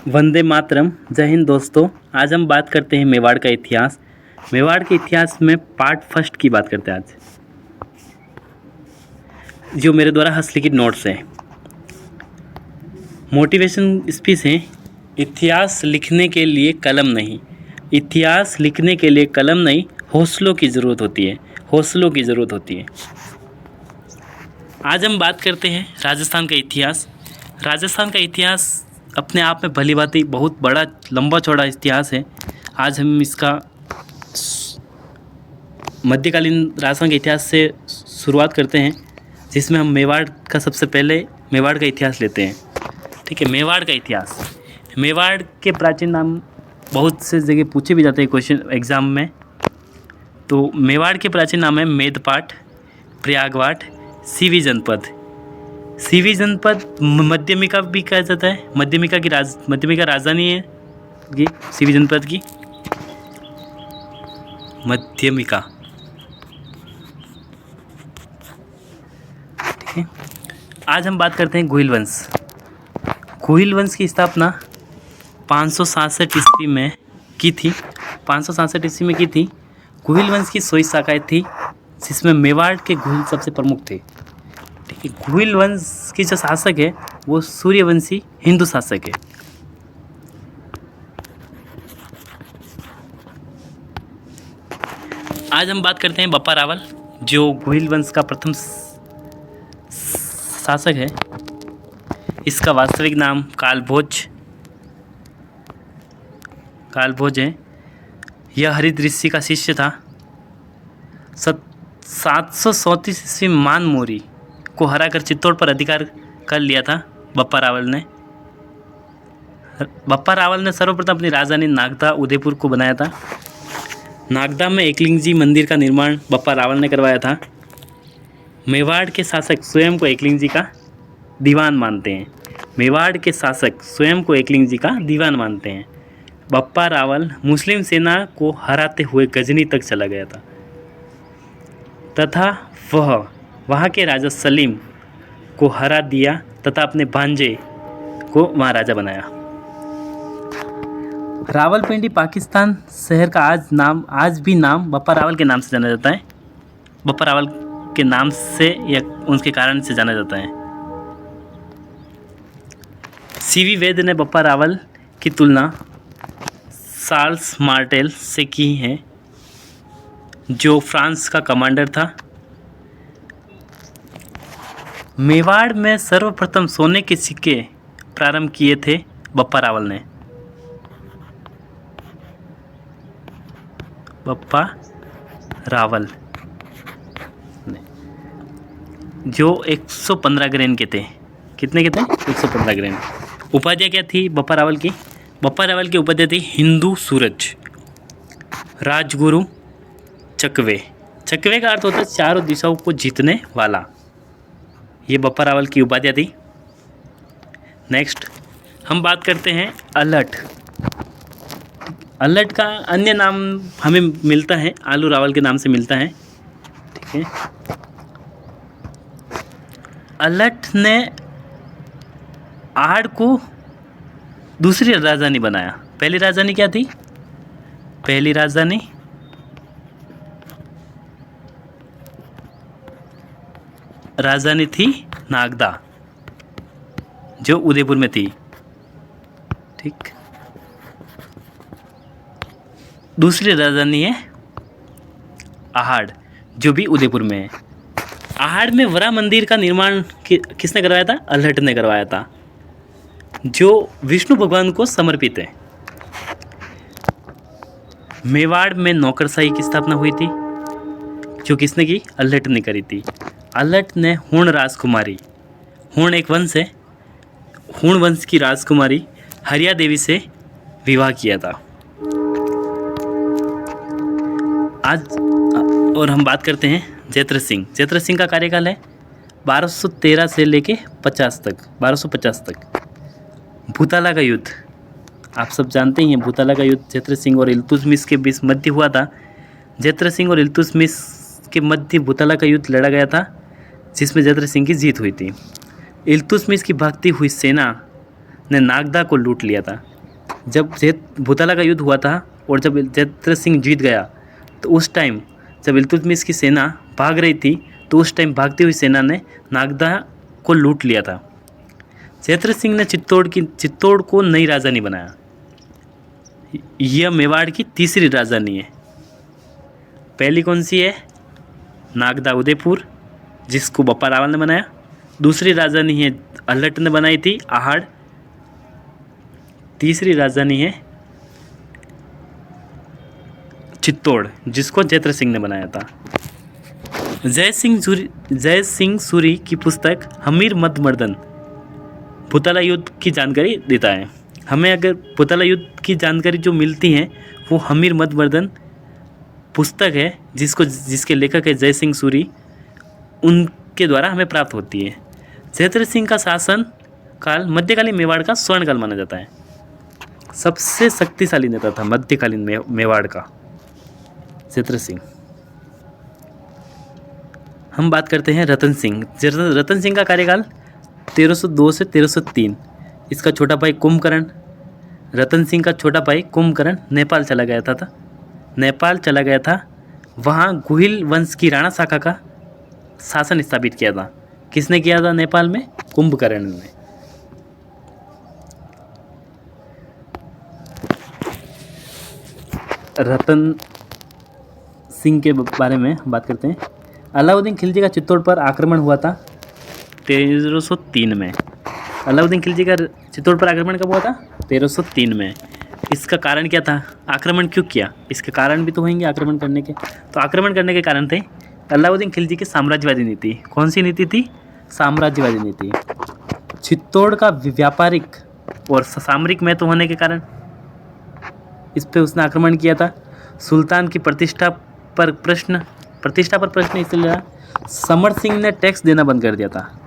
वंदे मातरम। जय हिंद दोस्तों। आज हम बात करते हैं मेवाड़ का इतिहास। मेवाड़ के इतिहास में पार्ट फर्स्ट की बात करते हैं आज, जो मेरे द्वारा हस्तलिखित नोट्स हैं। मोटिवेशन स्पीच है, इतिहास लिखने के लिए कलम नहीं, इतिहास लिखने के लिए कलम नहीं, हौसलों की ज़रूरत होती है, हौसलों की ज़रूरत होती है। आज हम बात करते हैं राजस्थान का इतिहास। राजस्थान का इतिहास अपने आप में भली भांति बहुत बड़ा लंबा चौड़ा इतिहास है। आज हम इसका मध्यकालीन राजस्थान के इतिहास से शुरुआत करते हैं, जिसमें हम मेवाड़ का सबसे पहले मेवाड़ का इतिहास लेते हैं। ठीक है, मेवाड़ का इतिहास। मेवाड़ के प्राचीन नाम बहुत से जगह पूछे भी जाते हैं क्वेश्चन एग्ज़ाम में। तो मेवाड़ के प्राचीन नाम है मेदपाट, प्रयागवाट, सीवी जनपद। सीवी जनपद मध्यमिका भी कहा जाता है। मध्यमिका राजधानी है ये सीवी जनपद की, मध्यमिका। ठीक है, आज हम बात करते हैं गोहिल वंश। गोहिल वंश की स्थापना 567 ईस्वी में की थी। 567 ईस्वी में की थी। गोहिल वंश की 100 शाखाएँ थी, जिसमें मेवाड़ के गोहिल सबसे प्रमुख थे। ठीक है, गोहिल वंश की जो शासक है वो सूर्यवंशी हिंदू शासक है। आज हम बात करते हैं बप्पा रावल, जो गोहिल वंश का प्रथम शासक है। इसका वास्तविक नाम कालभोज है। यह हरित ऋषि का शिष्य था। 734 ईस्वी में मान मोरी को हराकर चित्तौड़ पर अधिकार कर लिया था बप्पा रावल ने। बप्पा रावल ने सर्वप्रथम अपनी राजधानी नागदा उदयपुर को बनाया था। नागदा में एकलिंग जी मंदिर का निर्माण बप्पा रावल ने करवाया था। मेवाड़ के शासक स्वयं को एकलिंग जी का दीवान मानते हैं। मेवाड़ के शासक स्वयं को एकलिंग जी का दीवान मानते हैं। बप्पा रावल मुस्लिम सेना को हराते हुए गजनी तक चला गया था तथा वह वहाँ के राजा सलीम को हरा दिया तथा अपने भांजे को महाराजा बनाया। रावलपिंडी पाकिस्तान शहर का आज भी नाम बप्पा रावल के नाम से जाना जाता है। बप्पा रावल के नाम से या उनके कारण से जाना जाता है। सीवी वैद ने बप्पा रावल की तुलना चार्ल्स मार्टेल से की है, जो फ्रांस का कमांडर था। मेवाड़ में सर्वप्रथम सोने के सिक्के प्रारंभ किए थे बप्पा रावल ने। बप्पा रावल ने जो 115 ग्रेन के थे। कितने के थे? 115 ग्रेन। उपाध्याय क्या थी बप्पा रावल की? बप्पा रावल की उपाध्याय थी हिंदू सूरज, राजगुरु, चकवे। चकवे का अर्थ होता है चारों दिशाओं को जीतने वाला। ये बप्पा रावल की उपाध्याय थी। नेक्स्ट हम बात करते हैं अलट। अलट का अन्य नाम हमें मिलता है, आलू रावल के नाम से मिलता है। ठीक है, अलट ने आहड़ को दूसरी राजधानी बनाया। पहली राजधानी क्या थी? पहली राजधानी थी नागदा, जो उदयपुर में थी। ठीक, दूसरी राजधानी है आहड़, जो भी उदयपुर में है। आहड़ में वरा मंदिर का निर्माण किसने करवाया था? अल्हट ने करवाया था, जो विष्णु भगवान को समर्पित है। मेवाड़ में नौकरशाही की स्थापना हुई थी, जो किसने की? अल्हट ने करी थी। अल्हट ने हुण राजकुमारी, हुण एक वंश है, हुण वंश की राजकुमारी हरिया देवी से विवाह किया था। आज और हम बात करते हैं जैत्र सिंह। जैत्र सिंह का कार्यकाल है 1213 से लेके 1250 तक। भूताला का युद्ध आप सब जानते ही हैं। भूताला का युद्ध जैत्र सिंह और इल्तुतमिश के बीच मध्य हुआ था। जैत्र सिंह और इल्तुतमिश के मध्य भूताला का युद्ध लड़ा गया था, जिसमें जैत्र सिंह की जीत हुई थी। इल्तुतमिश की भागती हुई सेना ने नागदा को लूट लिया था। जब भूतला का युद्ध हुआ था और जब जयद्रथ सिंह जीत गया, तो उस टाइम जब इल्तुतमिश की सेना भाग रही थी, तो उस टाइम भागती हुई सेना ने नागदा को लूट लिया था। जयद्रथ सिंह ने चित्तौड़ को नई राजधानी बनाया। यह मेवाड़ की तीसरी राजधानी है। पहली कौन सी है? नागदा उदयपुर, जिसको बप्पा रावल ने बनाया। दूसरी राजधानी है अल्हट ने बनाई थी, आहड़। तीसरी राजधानी है चित्तौड़, जिसको जयद्रथ सिंह ने बनाया था। जय सिंह सूरी की पुस्तक हमीर मद मर्दन भूतला युद्ध की जानकारी देता है। हमें अगर भूतला युद्ध की जानकारी जो मिलती है वो हमीर मद मर्दन पुस्तक है, जिसके लेखक है जय सिंह सूरी, उनके द्वारा हमें प्राप्त होती है। जयद्रथ सिंह का शासन काल मध्यकालीन मेवाड़ का स्वर्ण काल माना जाता है। सबसे शक्तिशाली नेता था मध्यकालीन मेवाड़ का जयद्रथ सिंह। हम बात करते हैं रतन सिंह। रतन सिंह का कार्यकाल 1302 से 1303। इसका छोटा भाई कुंभकर्ण, रतन सिंह का छोटा भाई कुंभकर्ण नेपाल चला गया था। वहाँ गुहिल वंश की राणा शाखा का शासन स्थापित किया था। किसने किया था नेपाल में? कुंभकर्ण ने। रतन सिंह के बारे में बात करते हैं। अलाउद्दीन खिलजी का चित्तौड़ पर आक्रमण हुआ था 1303 में। अलाउद्दीन खिलजी का चित्तौड़ पर आक्रमण कब हुआ था? 1303 में। इसका कारण क्या था? आक्रमण क्यों किया? इसके कारण भी तो होंगे आक्रमण करने के। तो आक्रमण करने के कारण थे अलाउद्दीन खिलजी की साम्राज्यवादी नीति। कौन सी नीति थी? साम्राज्यवादी नीति। चित्तौड़ का व्यापारिक और सामरिक महत्व होने के कारण इस पे उसने आक्रमण किया था। सुल्तान की प्रतिष्ठा पर प्रश्न इसलिए रहा, समर सिंह ने टैक्स देना बंद कर दिया था।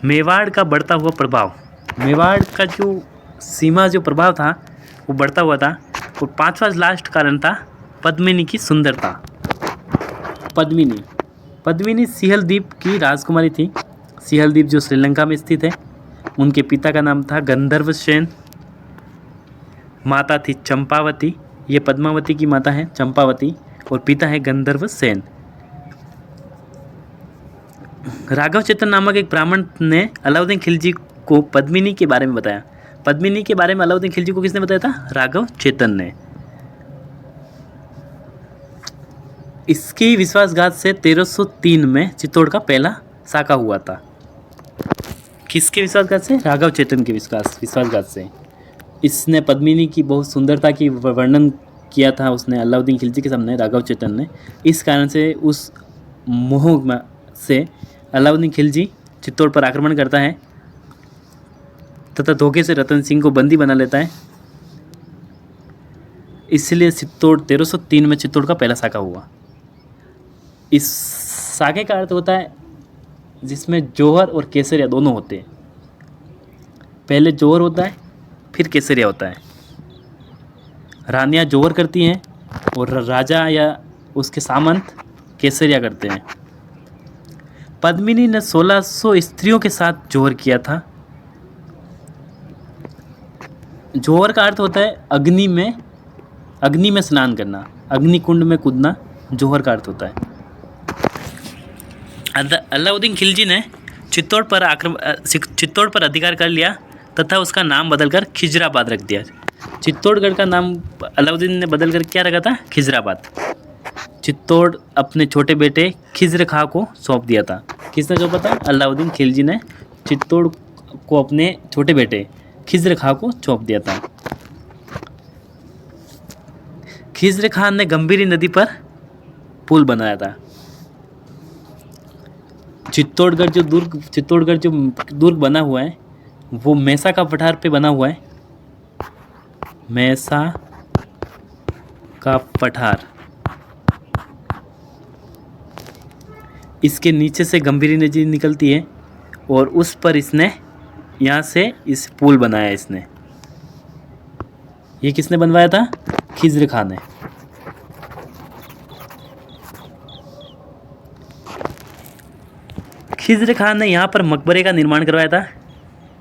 मेवाड़ का बढ़ता हुआ प्रभाव, मेवाड़ का जो प्रभाव था वो बढ़ता हुआ था। और पांचवा लास्ट कारण था पद्मिनी की सुंदरता। पद्मिनी सिहल द्वीप की राजकुमारी थी। सिहल द्वीप जो श्रीलंका में स्थित है। उनके पिता का नाम था गंधर्व सेन, माता थी चंपावती। ये पद्मावती की माता है चंपावती और पिता है गंधर्व सेन। राघव चेतन नामक एक ब्राह्मण ने अलाउद्दीन खिलजी को पद्मिनी के बारे में बताया। पद्मिनी के बारे में अलाउद्दीन खिलजी को किसने बताया था? राघव चेतन ने। इसकी विश्वासघात से 1303 में चित्तौड़ का पहला साका हुआ था। किसके विश्वासघात से? राघव चेतन के विश्वासघात से। इसने पद्मिनी की बहुत सुंदरता की वर्णन किया था उसने अलाउद्दीन खिलजी के सामने, राघव चेतन ने। इस कारण से उस मोह से अलाउद्दीन खिलजी चित्तौड़ पर आक्रमण करता है तथा धोखे से रतन सिंह को बंदी बना लेता है। इसलिए 1303 में चित्तौड़ का पहला साका हुआ। इस साके का अर्थ होता है जिसमें जौहर और केसरिया दोनों होते हैं। पहले जौहर होता है, फिर केसरिया होता है। रानियाँ जौहर करती हैं और राजा या उसके सामंत केसरिया करते हैं। पद्मिनी ने 1600 स्त्रियों के साथ जौहर किया था। जौहर का अर्थ होता है अग्नि में स्नान करना, अग्निकुंड में कूदना, जौहर का अर्थ होता है। अलाउद्दीन खिलजी ने चित्तौड़ पर अधिकार कर लिया तथा उसका नाम बदलकर खिजराबाद रख दिया। चित्तौड़गढ़ का नाम अलाउद्दीन ने बदलकर क्या रखा था? खिजराबाद। चित्तौड़ अपने छोटे बेटे खिज्र खां को सौंप दिया था। किसने सौंपा था? अलाउद्दीन खिलजी ने चित्तौड़ को अपने छोटे बेटे खिज्र खां को सौंप दिया था। खिज्र खान ने गंभीरी नदी पर पुल बनाया था। चित्तौड़गढ़ जो दुर्ग बना हुआ है वो मेसा का पठार पे बना हुआ है। मेसा का पठार, इसके नीचे से गंभीरी नदी निकलती है और उस पर इसने यहाँ से इस पुल बनाया। इसने ये किसने बनवाया था? खिज्र खान ने। खिज़्र खान ने यहाँ पर मकबरे का निर्माण करवाया था,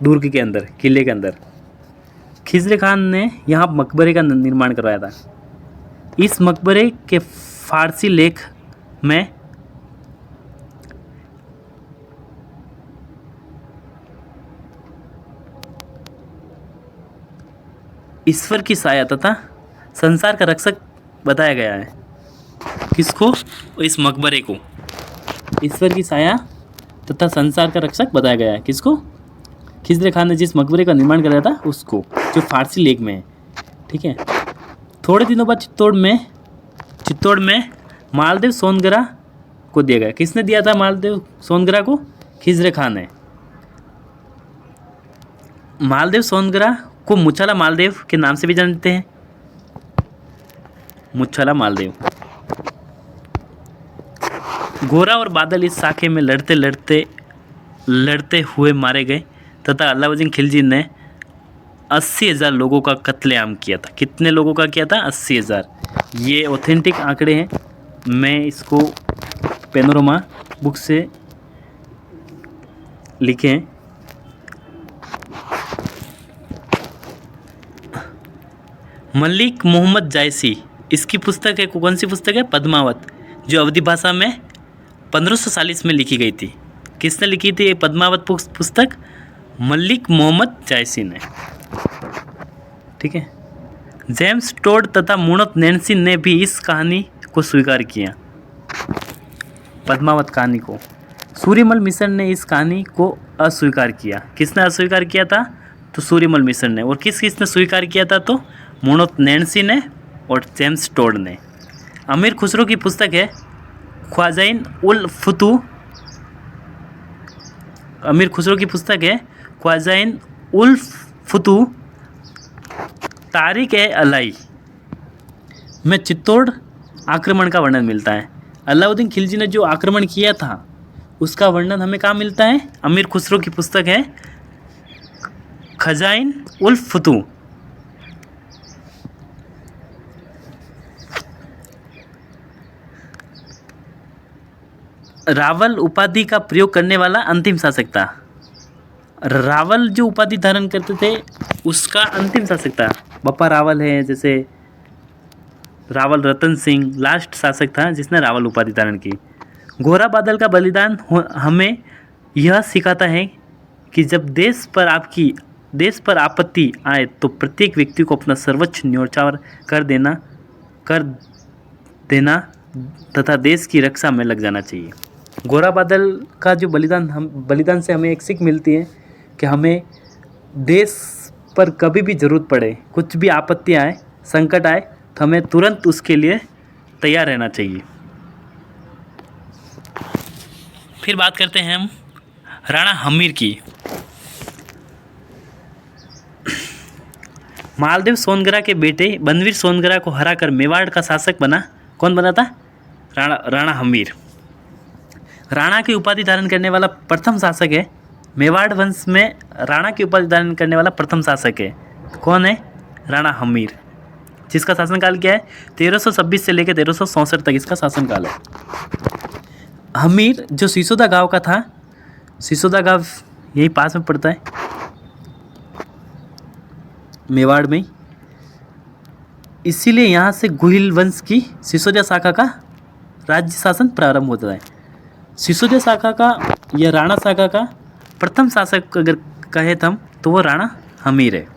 दुर्ग के अंदर, किले के अंदर। खिज़्र खान ने यहाँ मकबरे का निर्माण करवाया था। इस मकबरे के फारसी लेख में ईश्वर की साया तथा संसार का रक्षक बताया गया है। किसको? इस मकबरे को ईश्वर की साया तथा संसार का रक्षक बताया गया है। किसको? खिज़्र खान ने जिस मकबरे का निर्माण कराया था उसको, जो फारसी लेख में है। ठीक है। थोड़े दिनों बाद चित्तौड़ में मालदेव सोनगरा को दिया गया। किसने दिया था मालदेव सोनगरा को? खिज़्र खान ने। मालदेव सोनगरा को मुछाला मालदेव के नाम से भी जानते हैं। मुछाला मालदेव। गोरा और बादल इस साखे में लड़ते हुए मारे गए तथा अलाउद्दीन खिलजी ने 80,000 लोगों का कत्लेआम किया था। कितने लोगों का किया था? 80,000। ये ऑथेंटिक आंकड़े हैं। मैं इसको पैनोरमा बुक से लिखे हैं। मलिक मोहम्मद जायसी, इसकी पुस्तक है, कौन सी पुस्तक है? पद्मावत, जो अवधी भाषा में 1540 में लिखी गई थी। किसने लिखी थी ये पद्मावत पुस्तक? मलिक मोहम्मद जायसी ने। ठीक है। जेम्स टोड तथा मुणत नैन्सी ने भी इस कहानी को स्वीकार किया, पद्मावत कहानी को। सूर्यमल मिशन ने इस कहानी को अस्वीकार किया। किसने अस्वीकार किया था? तो सूर्यमल मिशन ने। और किसने स्वीकार किया था? तो मुणत नैन्सी ने और जेम्स टोड ने। अमीर खुसरो की पुस्तक है ख्वाजाइन उल फुतू। अमीर खुसरो की पुस्तक है ख्वाजाइन उल फुतू तारीख ए अलाई में चित्तौड़ आक्रमण का वर्णन मिलता है। अलाउद्दीन खिलजी ने जो आक्रमण किया था उसका वर्णन हमें कहाँ मिलता है? अमीर खुसरो की पुस्तक है खजाइन उल फुतू। रावल उपाधि का प्रयोग करने वाला अंतिम शासक था। रावल जो उपाधि धारण करते थे उसका अंतिम शासक था। बप्पा रावल है, जैसे रावल रतन सिंह लास्ट शासक था जिसने रावल उपाधि धारण की। गोरा बादल का बलिदान हमें यह सिखाता है कि जब देश पर आपत्ति आए तो प्रत्येक व्यक्ति को अपना सर्वोच्च न्योछावर कर देना तथा देश की रक्षा में लग जाना चाहिए। गोरा बादल का जो बलिदान से हमें एक सीख मिलती है कि हमें देश पर कभी भी ज़रूरत पड़े, कुछ भी आपत्ति आए, संकट आए, तो हमें तुरंत उसके लिए तैयार रहना चाहिए। फिर बात करते हैं हम राणा हमीर की। मालदेव सोनगरा के बेटे बनवीर सोनगरा को हराकर मेवाड़ का शासक बना। कौन बना था? राणा हमीर। राणा की उपाधि धारण करने वाला प्रथम शासक है। मेवाड़ वंश में राणा की उपाधि धारण करने वाला प्रथम शासक है। कौन है? राणा हमीर, जिसका शासनकाल क्या है? 1326 से लेकर 1364 तक इसका शासनकाल है। हमीर जो सिसोदा गांव का था, सिसोदा गांव यही पास में पड़ता है, मेवाड़ में, इसीलिए यहाँ से गुहिल वंश की सिसोदिया शाखा का राज्य शासन प्रारंभ होता है। सिसोदिया शाखा का या राणा शाखा का प्रथम शासक अगर कहे हम तो वो राणा हमीर है।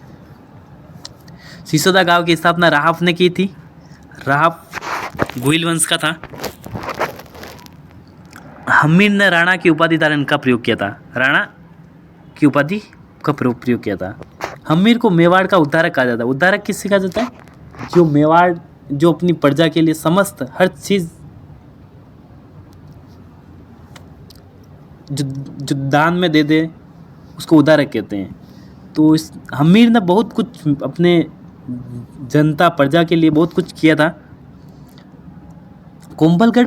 सिसोदा गांव की स्थापना राहफ ने की थी। राहफ गुहिल वंश का था। हमीर ने राणा की उपाधि धारण का प्रयोग किया था। राणा की उपाधि का प्रयोग किया था। हमीर को मेवाड़ का उद्धारक कहा जाता है। उद्धारक किससे कहा जाता है? जो मेवाड़, जो अपनी प्रजा के लिए समस्त हर चीज़ जो दान में दे दे उसको उद्धारक कहते हैं। तो इस हमीर ने बहुत कुछ अपने जनता प्रजा के लिए बहुत कुछ किया था। कुंभलगढ़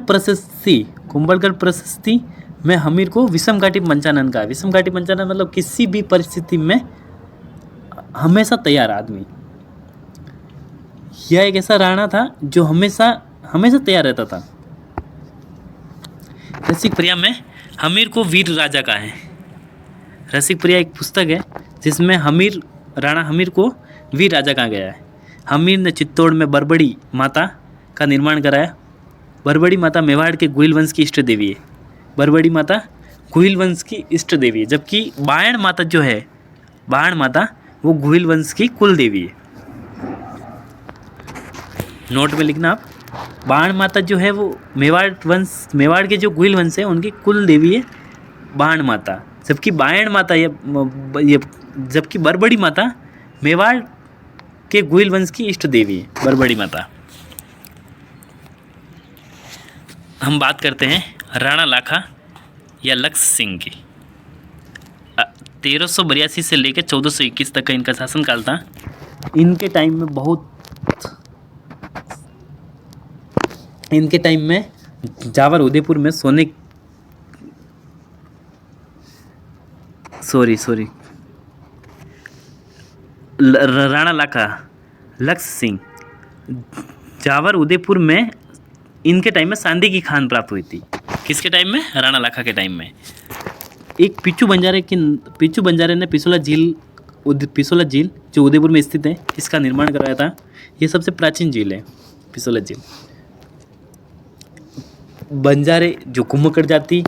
प्रशस्ति में हमीर को विषम घाटी पंचानन का। विषम घाटी पंचानन मतलब किसी भी परिस्थिति में हमेशा तैयार आदमी। यह एक ऐसा राणा था जो हमेशा तैयार रहता था। रसिक प्रिया में हमीर को वीर राजा कहा है। रसिक प्रिया एक पुस्तक है जिसमें राणा हमीर को वीर राजा कहा गया है। हमीर ने चित्तौड़ में बरबड़ी माता का निर्माण कराया। बरबड़ी माता मेवाड़ के गुहिल वंश की इष्ट देवी है। बरबड़ी माता गुहिल वंश की इष्ट देवी है, जबकि बायण माता जो है, बायण माता वो गुहिल वंश की कुल देवी है। नोट में लिखना आप, बाण माता जो है वो मेवाड़ के जो गुहिल वंश है उनकी कुल देवी है बाण माता, जबकि बायण माता जबकि बरबड़ी माता मेवाड़ के गुहिल वंश की इष्ट देवी है बरबड़ी माता। हम बात करते हैं राणा लाखा या लक्ष्य सिंह की। 1382 से लेकर 1421 तक का इनका शासनकाल था। इनके टाइम में जावर उदयपुर में राणा लाखा लक्ष्य सिंह जावर उदयपुर में इनके टाइम में सांदी की खान प्राप्त हुई थी। किसके टाइम में? राणा लाखा के टाइम में। एक पिच्चू बंजारे ने पिसोला झील जो उदयपुर में स्थित है इसका निर्माण कराया था। ये सबसे प्राचीन झील है पिसोला झील। बंजारे जो कुम्मकड़ जाति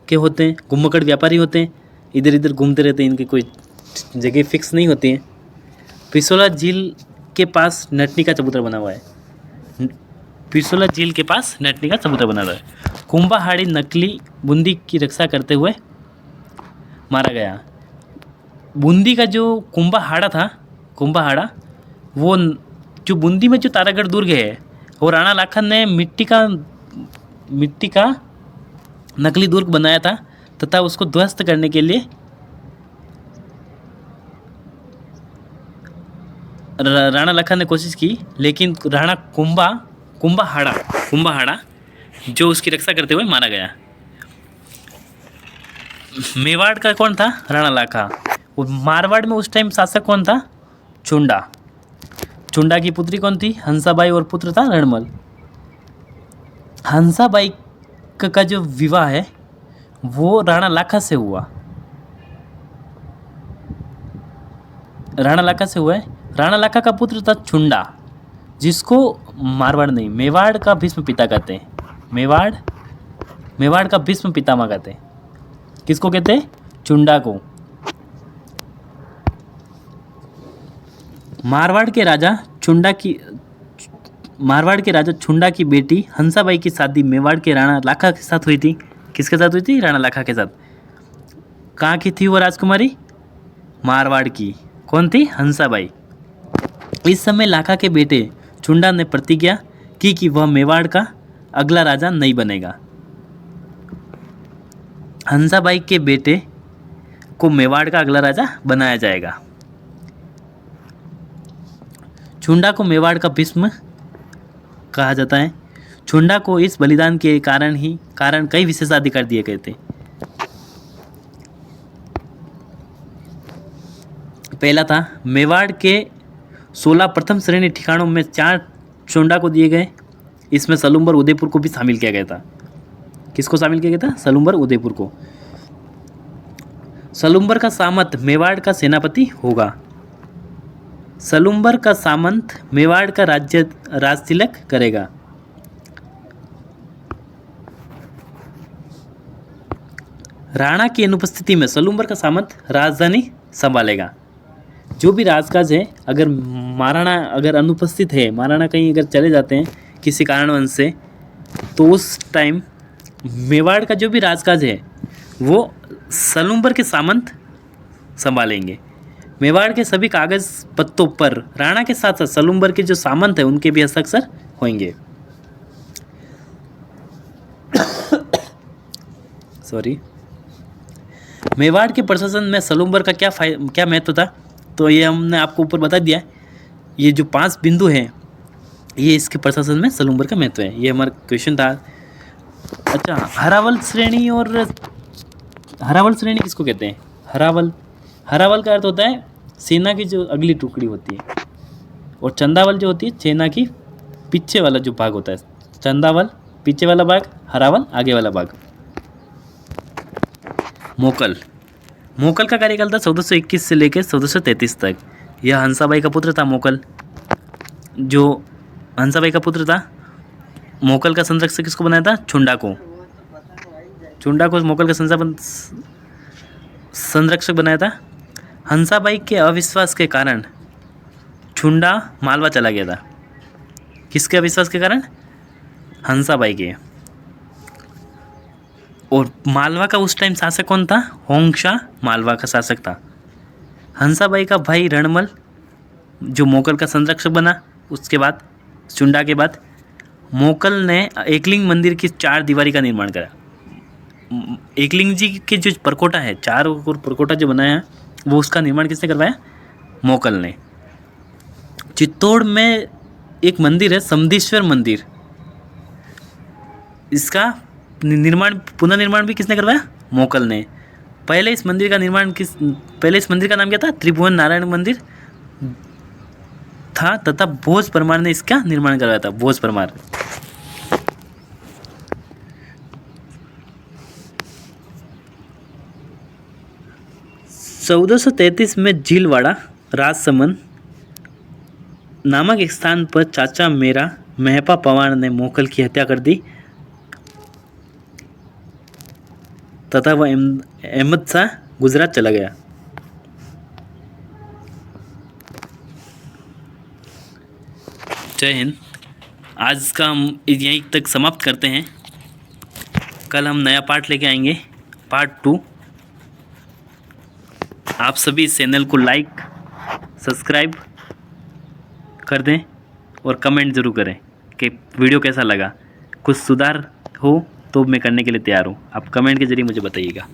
के होते हैं, कुम्मकड़ व्यापारी होते हैं, इधर इधर घूमते रहते हैं, इनकी कोई जगह फिक्स नहीं होती है। पिसोला झील के पास नटनी का चबूतरा बना हुआ है। पिसोला झील के पास नटनी का चबूतरा बना हुआ है। कुंभाहाड़ी नकली बूंदी की रक्षा करते हुए मारा गया। बूंदी का जो कुंभाहाड़ा वो जो बूंदी में जो तारागढ़ दुर्ग है वो राणा लाखा ने मिट्टी का नकली दुर्ग बनाया था तथा उसको ध्वस्त करने के लिए राणा लाखा ने कोशिश की, लेकिन राणा कुंभाहाड़ा जो उसकी रक्षा करते हुए मारा गया। मेवाड़ का कौन था? राणा लाखा। मारवाड़ में उस टाइम शासक कौन था? चुंडा की पुत्री कौन थी? हंसाबाई और पुत्र था रणमल। हंसाबाई का जो विवाह है वो राणा लाखा से हुआ है। राणा लाखा का पुत्र था चुंडा, जिसको मारवाड़ नहीं मेवाड़ का भीष्म पिता कहते हैं। मेवाड़ का भीष्म पितामह कहते हैं। किसको कहते हैं? चुंडा को। मारवाड़ के राजा चुंडा की बेटी हंसाबाई की शादी मेवाड़ के राणा लाखा के साथ हुई थी। किसके साथ हुई थी? राणा लाखा के साथ। कहाँ की थी वो राजकुमारी? मारवाड़ की। कौन थी? हंसाबाई। इस समय लाखा के बेटे चुंडा ने प्रतिज्ञा की कि वह मेवाड़ का अगला राजा नहीं बनेगा। हंसाबाई के बेटे को मेवाड़ का अगला राजा बनाया जाएगा। चुंडा को मेवाड़ का भीष्म कहा जाता है। चुंडा को इस बलिदान के कारण कई विशेषाधिकार दिए गए थे। पहला था मेवाड़ के 16 प्रथम श्रेणी ठिकानों में 4 चुंडा को दिए गए। इसमें सलूम्बर उदयपुर को भी शामिल किया गया था। किसको शामिल किया गया था? सलूम्बर उदयपुर को। सलूम्बर का सामंत मेवाड़ का सेनापति होगा। सलूम्बर का सामंत मेवाड़ का राजतिलक करेगा। राणा की अनुपस्थिति में सलूम्बर का सामंत राजधानी संभालेगा। जो भी राजकाज है, अगर अनुपस्थित है, महाराणा कहीं अगर चले जाते हैं किसी कारणवश से, तो उस टाइम मेवाड़ का जो भी राजकाज है वो सलूम्बर के सामंत संभालेंगे। मेवाड़ के सभी कागज पत्तों पर राणा के साथ साथ सलूम्बर के जो सामंत है उनके भी हस्ताक्षर होंगे। मेवाड़ के प्रशासन में सलूम्बर का क्या महत्व था, तो ये हमने आपको ऊपर बता दिया। ये जो 5 बिंदु हैं ये इसके प्रशासन में सलूम्बर का महत्व है। ये हमारा क्वेश्चन था। अच्छा, हरावल श्रेणी किसको कहते हैं? हरावल का अर्थ होता है सेना की जो अगली टुकड़ी होती है, और चंदावल जो होती है सेना की पीछे वाला जो भाग होता है। चंदावल पीछे वाला भाग, हरावल आगे वाला भाग। मोकल, मोकल का कार्यकाल था 1421 से लेकर 1433 तक। यह हंसाबाई का पुत्र था मोकल। जो हंसाबाई का पुत्र था, मोकल का संरक्षक किसको बनाया था? छुंडा को। छुंडा को मोकल का संरक्षक बनाया था। हंसाबाई के अविश्वास के कारण छुंडा मालवा चला गया था। किसके अविश्वास के कारण? हंसाबाई के। और मालवा का उस टाइम शासक कौन था? होंगशा मालवा का शासक था। हंसाबाई का भाई रणमल जो मोकल का संरक्षक बना, उसके बाद चुंडा के बाद मोकल ने एकलिंग मंदिर की 4 दीवारी का निर्माण करा। एकलिंग जी के जो परकोटा है, 4 और परकोटा जो बनाया है, वो उसका निर्माण किसने करवाया? मोकल ने। चित्तौड़ में एक मंदिर है समधेश्वर मंदिर, इसका पुनर्निर्माण भी किसने करवाया? मोकल ने। पहले इस मंदिर का नाम क्या था? त्रिभुवन नारायण मंदिर था, तथा भोज परमार ने इसका निर्माण करवाया था। भोज परमार। चौदह सौ 33 में झीलवाड़ा राजसमंद नामक एक स्थान पर चाचा मेरा मेहपा पवार ने मोकल की हत्या कर दी तथा वह अहमद शाह गुजरात चला गया। जय हिंद। आज का हम यहीं तक समाप्त करते हैं। कल हम नया पार्ट लेके आएंगे, पार्ट 2। आप सभी इस चैनल को लाइक, सब्सक्राइब कर दें और कमेंट ज़रूर करें कि वीडियो कैसा लगा। कुछ सुधार हो तो मैं करने के लिए तैयार हूँ। आप कमेंट के ज़रिए मुझे बताइएगा।